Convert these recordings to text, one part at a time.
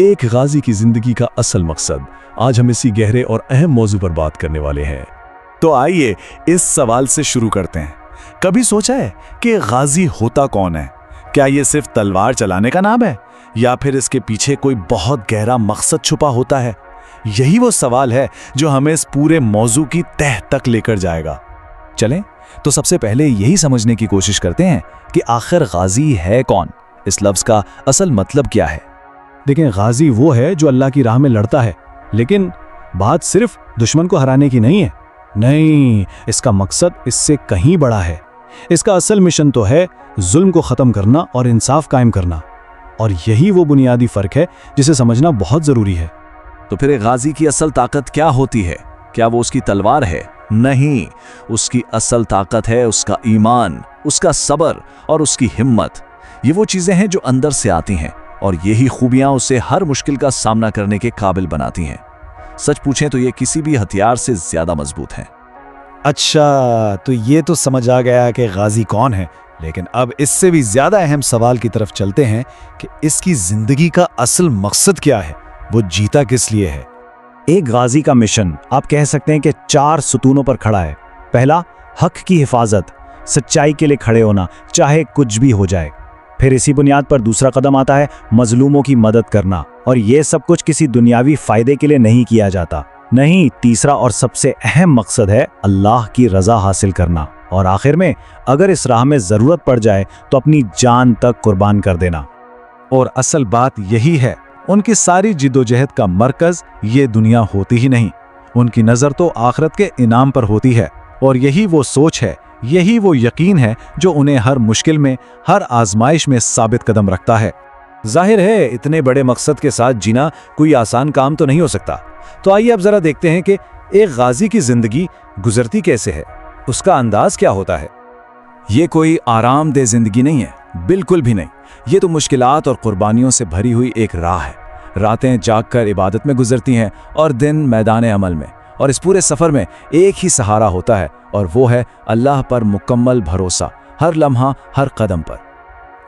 ایک غازی کی زندگی کا اصل مقصد۔ آج ہم اسی گہرے اور اہم موضوع پر بات کرنے والے ہیں۔ تو آئیے اس سوال سے شروع کرتے ہیں۔ کبھی سوچا ہے کہ غازی ہوتا کون ہے؟ کیا یہ صرف تلوار چلانے کا نام ہے یا پھر اس کے پیچھے کوئی بہت گہرا مقصد چھپا ہوتا ہے؟ یہی وہ سوال ہے جو ہمیں اس پورے موضوع کی تہ تک لے کر جائے گا۔ چلیں تو سب سے پہلے یہی سمجھنے کی کوشش کرتے ہیں کہ آخر غازی ہے کون؟ اس لفظ کا اصل مطلب کیا ہے؟ دیکھیں، غازی وہ ہے جو اللہ کی راہ میں لڑتا ہے، لیکن بات صرف دشمن کو ہرانے کی نہیں ہے۔ نہیں، اس کا مقصد اس سے کہیں بڑا ہے۔ اس کا اصل مشن تو ہے ظلم کو ختم کرنا اور انصاف قائم کرنا، اور یہی وہ بنیادی فرق ہے جسے سمجھنا بہت ضروری ہے۔ تو پھر ایک غازی کی اصل طاقت کیا ہوتی ہے؟ کیا وہ اس کی تلوار ہے؟ نہیں، اس کی اصل طاقت ہے اس کا ایمان، اس کا صبر اور اس کی ہمت۔ یہ وہ چیزیں ہیں جو اندر سے آتی ہیں، اور یہی خوبیاں اسے ہر مشکل کا سامنا کرنے کے قابل بناتی ہیں۔ سچ پوچھیں تو یہ کسی بھی ہتھیار سے زیادہ مضبوط ہیں۔ اچھا، تو یہ تو سمجھ آ گیا کہ غازی کون ہے، لیکن اب اس سے بھی زیادہ اہم سوال کی طرف چلتے ہیں کہ اس کی زندگی کا اصل مقصد کیا ہے؟ وہ جیتا کس لیے ہے؟ ایک غازی کا مشن آپ کہہ سکتے ہیں کہ 4 ستونوں پر کھڑا ہے۔ پہلا، حق کی حفاظت، سچائی کے لیے کھڑے ہونا چاہے کچھ بھی ہو جائے۔ پھر اسی بنیاد پر دوسرا قدم آتا ہے مظلوموں کی مدد کرنا، اور یہ سب کچھ کسی دنیاوی فائدے کے لیے نہیں کیا جاتا۔ نہیں، تیسرا اور سب سے اہم مقصد ہے اللہ کی رضا حاصل کرنا، اور آخر میں اگر اس راہ میں ضرورت پڑ جائے تو اپنی جان تک قربان کر دینا۔ اور اصل بات یہی ہے، ان کی ساری جدوجہد کا مرکز یہ دنیا ہوتی ہی نہیں، ان کی نظر تو آخرت کے انعام پر ہوتی ہے، اور یہی وہ سوچ ہے، یہی وہ یقین ہے جو انہیں ہر مشکل میں، ہر آزمائش میں ثابت قدم رکھتا ہے۔ ظاہر ہے اتنے بڑے مقصد کے ساتھ جینا کوئی آسان کام تو نہیں ہو سکتا۔ تو آئیے اب ذرا دیکھتے ہیں کہ ایک غازی کی زندگی گزرتی کیسے ہے، اس کا انداز کیا ہوتا ہے۔ یہ کوئی آرام دہ زندگی نہیں ہے، بالکل بھی نہیں۔ یہ تو مشکلات اور قربانیوں سے بھری ہوئی ایک راہ ہے۔ راتیں جاگ کر عبادت میں گزرتی ہیں اور دن میدان عمل میں، اور اس پورے سفر میں ایک ہی سہارا ہوتا ہے، اور وہ ہے اللہ پر مکمل بھروسہ، ہر لمحہ، ہر قدم پر۔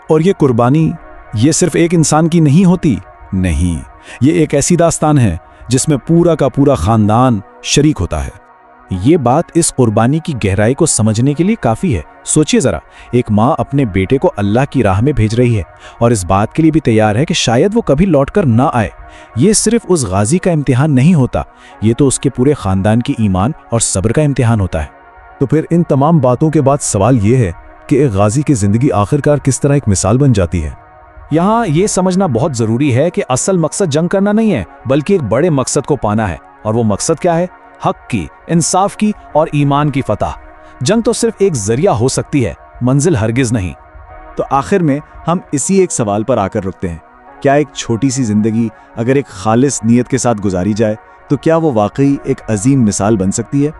اور یہ قربانی یہ صرف ایک انسان کی نہیں ہوتی، نہیں، یہ ایک ایسی داستان ہے جس میں پورا کا پورا خاندان شریک ہوتا ہے۔ یہ بات اس قربانی کی گہرائی کو سمجھنے کے لیے کافی ہے۔ سوچئے ذرا، ایک ماں اپنے بیٹے کو اللہ کی راہ میں بھیج رہی ہے، اور اس بات کے لیے بھی تیار ہے کہ شاید وہ کبھی لوٹ کر نہ آئے۔ یہ صرف اس غازی کا امتحان نہیں ہوتا، یہ تو اس کے پورے خاندان کی ایمان اور صبر کا امتحان ہوتا ہے۔ تو پھر ان تمام باتوں کے بعد سوال یہ ہے کہ ایک غازی کی زندگی آخرکار کس طرح ایک مثال بن جاتی ہے؟ یہاں یہ سمجھنا بہت ضروری ہے کہ اصل مقصد جنگ کرنا نہیں ہے، بلکہ ایک بڑے مقصد کو پانا ہے۔ اور وہ مقصد کیا ہے؟ حق کی، انصاف کی اور ایمان کی فتح۔ جنگ تو صرف ایک ذریعہ ہو سکتی ہے، منزل ہرگز نہیں۔ تو آخر میں ہم اسی ایک سوال پر آ کر رکتے ہیں، کیا ایک چھوٹی سی زندگی اگر ایک خالص نیت کے ساتھ گزاری جائے تو کیا وہ واقعی ایک عظیم مثال بن سکتی ہے؟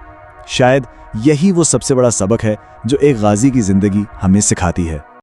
شاید یہی وہ سب سے بڑا سبق ہے جو ایک غازی کی زندگی ہمیں سکھاتی ہے۔